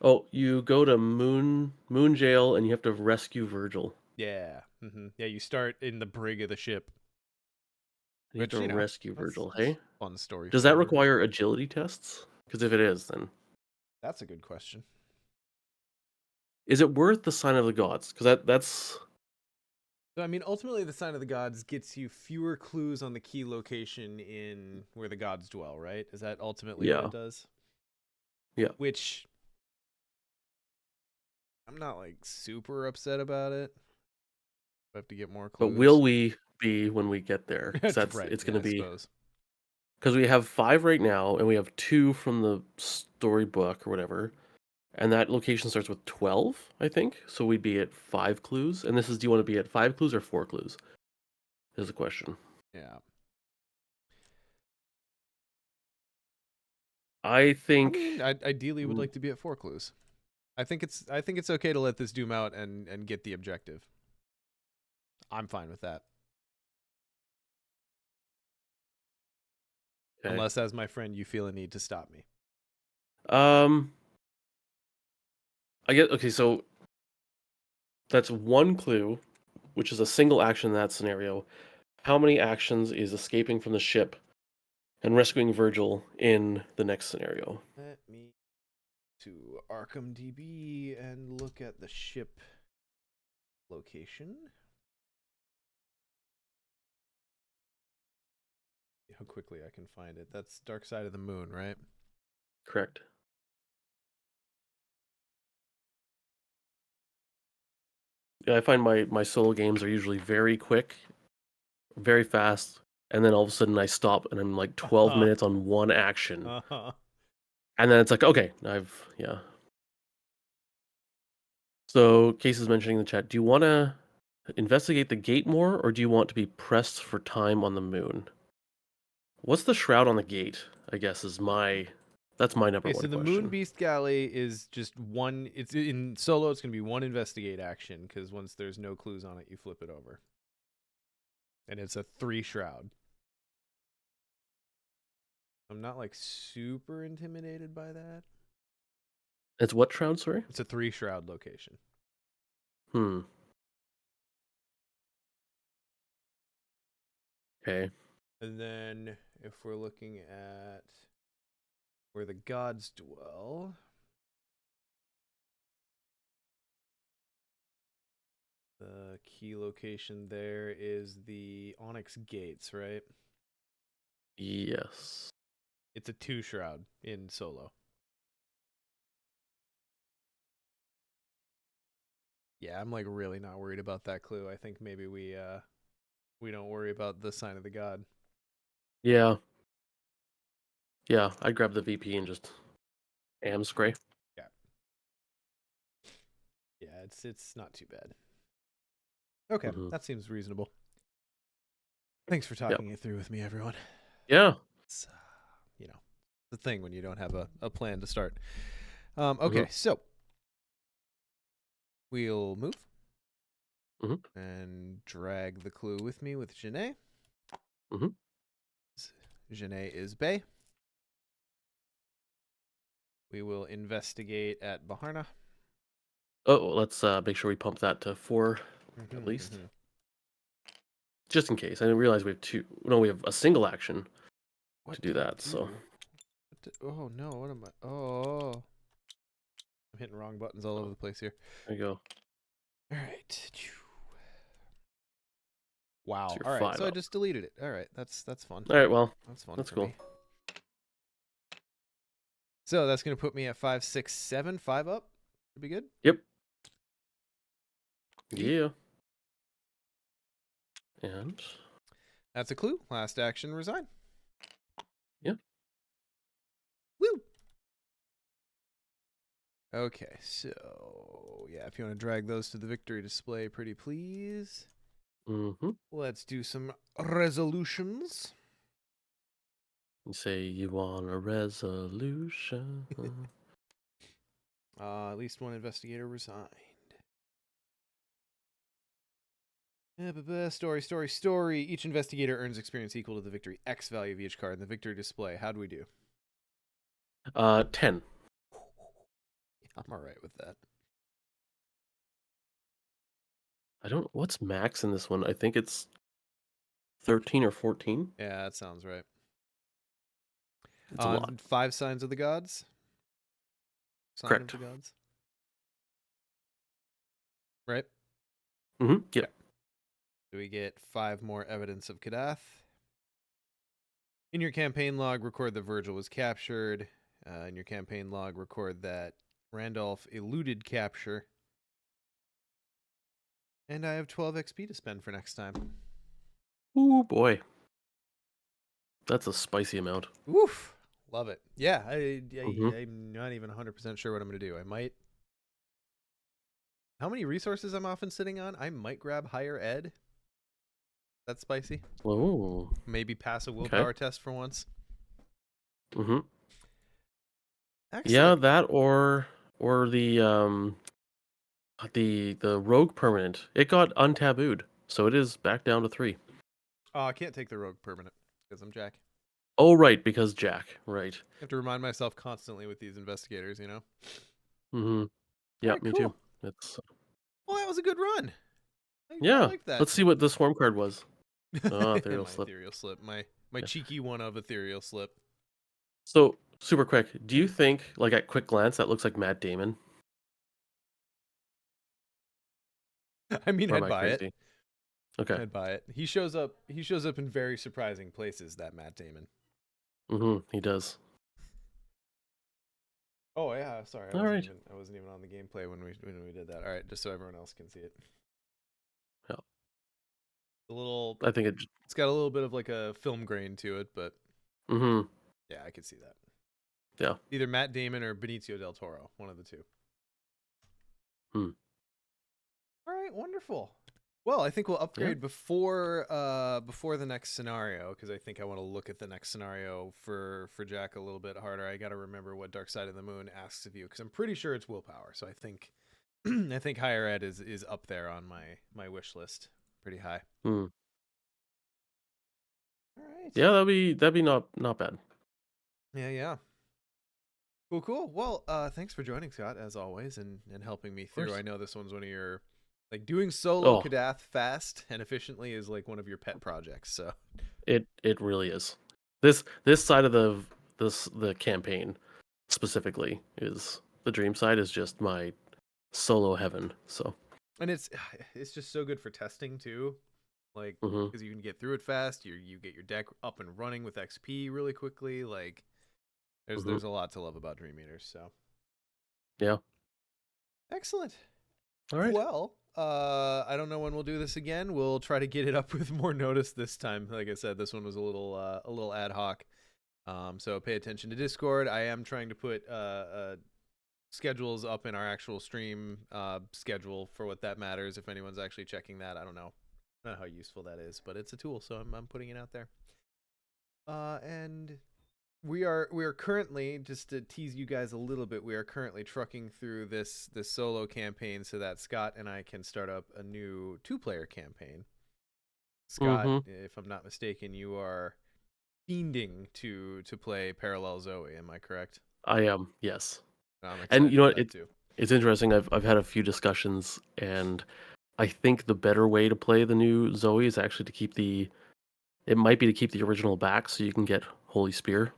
Oh, you go to Moon Jail and you have to rescue Virgil. Yeah. Mm-hmm. Yeah. You start in the brig of the ship, You have which to you know rescue that's Virgil. Hey, fun story does that flavor. require agility tests? Because if it is, then That's a good question. is it worth the sign of the gods? Because that's So I mean, ultimately, the sign of the gods gets you fewer clues on the key location in where the gods dwell. Right? Is that ultimately what yeah, it does? yeah. Which I'm not like super upset about it. I have to get more But will clues. we be when we get there? Because Right. it's Yeah, going to I be suppose. because we have 5 right now and we have 2 from the storybook or whatever. And that location starts with 12, I think. So we'd be at 5 clues. And this is, do you want to be at 5 clues or 4 clues? Is the question. Yeah. I I think, mean, I ideally would mm, like to be at 4 clues. I think it's okay to let this doom out and get the objective. I'm fine with that. okay. Unless, as my friend, you feel a need to stop me. Um, I get, okay, so that's 1 clue, which is a single action in that scenario. How many actions is escaping from the ship and rescuing Virgil in the next scenario? Let me to Arkham DB and look at the ship location. How quickly I can find it. That's Dark Side of the Moon, right? Correct. Yeah, I find my solo games are usually very quick very fast, and then all of a sudden I stop and I'm like 12 Uh-huh. minutes on one action. Uh-huh. And then it's like, okay, yeah. So Case is mentioning in the chat, do you want to investigate the gate more, or do you want to be pressed for time on the moon? What's the shroud on the gate? I guess that's my number Okay, one so the Moon question. Beast Galley is just one. It's in solo. It's gonna be one investigate action because once there's no clues on it, you flip it over, and it's a 3 shroud. I'm not like super intimidated by that. It's what shroud, sorry? It's a 3 shroud location. Hmm. Okay. And then if we're looking at where the gods dwell, the key location there is the Onyx Gates, right? Yes. It's a 2 shroud in solo. Yeah, I'm like really not worried about that clue. I think maybe we don't worry about the sign of the god. Yeah. Yeah. I'd grab the VP and just am spray. Yeah. Yeah, it's not too bad. Okay, Mm-hmm. that seems reasonable. Thanks for Yep. talking it through with me, everyone. Yeah. It's you know, the thing when you don't have a plan to start. Mm-hmm. Okay, so we'll move Mm-hmm. and drag the clue with me with Janae. Mm-hmm. Janae is Bay. We will investigate at Baharna. Oh, let's make sure we pump that to 4 at least. Just in case. I didn't realize we have two. No, we have a single action What to do did I that, so do? Oh no, what am I? Oh, I'm hitting wrong buttons all over the place here. there you go. All right. So Wow. you're All right. 5 So I up. just deleted it. All right. That's fun. All right, well, That's fun that's for cool. me. So that's gonna put me at 5, 6, 7, 5 up. Should be good. Yep. Sweet. Yeah. And That's a clue. Last action, resign. yeah. Woo. Okay. So yeah, if you want to drag those to the victory display, pretty please. Mm-hmm. Let's do some resolutions. You say you want a resolution. At least one investigator resigned. Story. Each investigator earns experience equal to the victory X value of each card in the victory display. How do we do? 10. I'm all right with that. What's max in this one? I think it's 13 or 14. Yeah, that sounds right. It's a lot. 5 signs of the gods. Sign of Correct. the gods. Right? Mm-hmm. Yep. Okay. Do we get 5 more evidence of Kadath? In your campaign log, record that Virgil was captured. In your campaign log, record that Randolph eluded capture. And I have 12 XP to spend for next time. Ooh, boy. That's a spicy amount. Woof. Love it. Yeah, Mm-hmm. I'm not even 100% sure what I'm going to do. I might. How many resources I'm often sitting on? I might grab higher ed. That's spicy. Oh, Maybe pass a okay. willpower test for once. Mm-hmm. Yeah, Excellent. that or the rogue permanent. It got untabooed, so it is back down to 3. Oh, I can't take the rogue permanent because I'm Jack. Oh, right, because Jack. Right. I have to remind myself constantly with these investigators, you know? Mm-hmm. All Yeah, right, me too. cool. It's Well, that was a good run. I yeah. like that. Let's see what the swarm card was. Oh, ethereal My slip. ethereal slip. My Yeah. cheeky one of ethereal slip. So super quick. Do you think, like at quick glance, that looks like Matt Damon, I mean, or am I'd I buy it. crazy? Okay. I'd buy it. He shows up. He shows up in very surprising places. That Matt Damon. Mm-hmm. He does. Oh yeah, sorry. All right. I wasn't even on the gameplay when we did that. All right, just so everyone else can see it. Yeah. A little. I think It's got a little bit of like a film grain to it, but mm-hmm. yeah, I could see that. Yeah. Either Matt Damon or Benicio del Toro, one of the two. Hmm. All right, wonderful. Well, I think we'll Yeah. upgrade before the next scenario, because I think I want to look at the next scenario for Jack a little bit harder. I got to remember what Dark Side of the Moon asks of you, because I'm pretty sure it's willpower. So I think I think higher ed is up there on my wish list, pretty high. Hmm. All right. Yeah, that'd be not bad. Yeah, yeah. Cool. Well, thanks for joining, Scott, as always, and helping me Of through. course. I know this one's one of your like doing solo Oh, Kadath fast and efficiently is like one of your pet projects. So it really is. This side of the campaign specifically is the dream side is just my solo heaven. So, and it's just so good for testing too, like hmm because you can get through it fast. You get your deck up and running with XP really quickly. Like hmm there's a lot to love about Dream Eaters. So yeah. excellent. All right. Well, I don't know when we'll do this again. We'll try to get it up with more notice this time. Like I said, this one was a little ad hoc. So pay attention to Discord. I am trying to put schedules up in our actual stream schedule for what that matters. If anyone's actually checking that, I don't know. Not how useful that is, but it's a tool, so I'm putting it out there. And we are currently, just to tease you guys a little bit, we are currently trucking through this solo campaign so that Scott and I can start up a new 2-player campaign. Scott, hmm if I'm not mistaken, you are fiending to play Parallel Zoe. Am I correct? I am, yes. I'm And excited you know for what? that too. It's interesting. I've had a few discussions, and I think the better way to play the new Zoe is actually to keep the. It might be to keep the original back, so you can get Holy Spear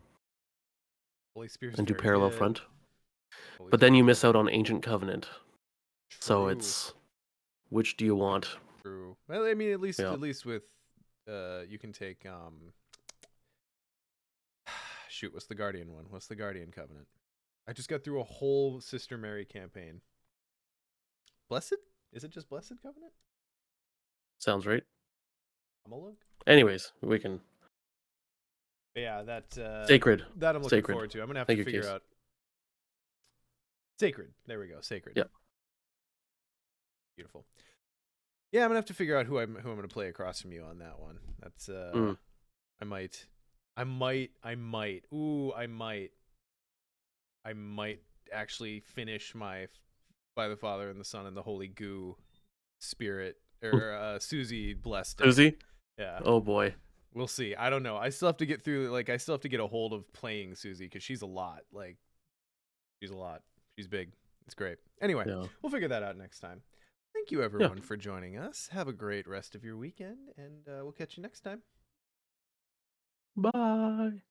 Holy Spear's and do very parallel good. front. Holy But then Spear's you very miss out good. on Ancient Covenant. So True. it's which do you want? True. Well, I mean, Yeah. at least with you can take shoot, what's the Guardian one? What's the Guardian Covenant? I just got through a whole Sister Mary campaign. Blessed? Is it just Blessed Covenant? Sounds right. I'm gonna look. Anyways, we can But yeah, sacred. that I'm looking Sacred. forward to. I'm gonna have to Thank you, figure Case. out Sacred. There we go. Sacred. Yeah. Beautiful. Yeah, I'm gonna have to figure out who I'm gonna play across from you on that one. That's Mm. I might I might ooh I might actually finish my by the Father and the Son and the Holy Goo spirit or Susie blessed deck. Susie? Yeah. Oh boy. We'll see. I don't know. I still have to get through like I still have to get a hold of playing Susie cuz she's a lot. Like she's a lot. She's big. It's great. Anyway, Yeah. we'll figure that out next time. Thank you Yeah. everyone for joining us. Have a great rest of your weekend and we'll catch you next time. Bye.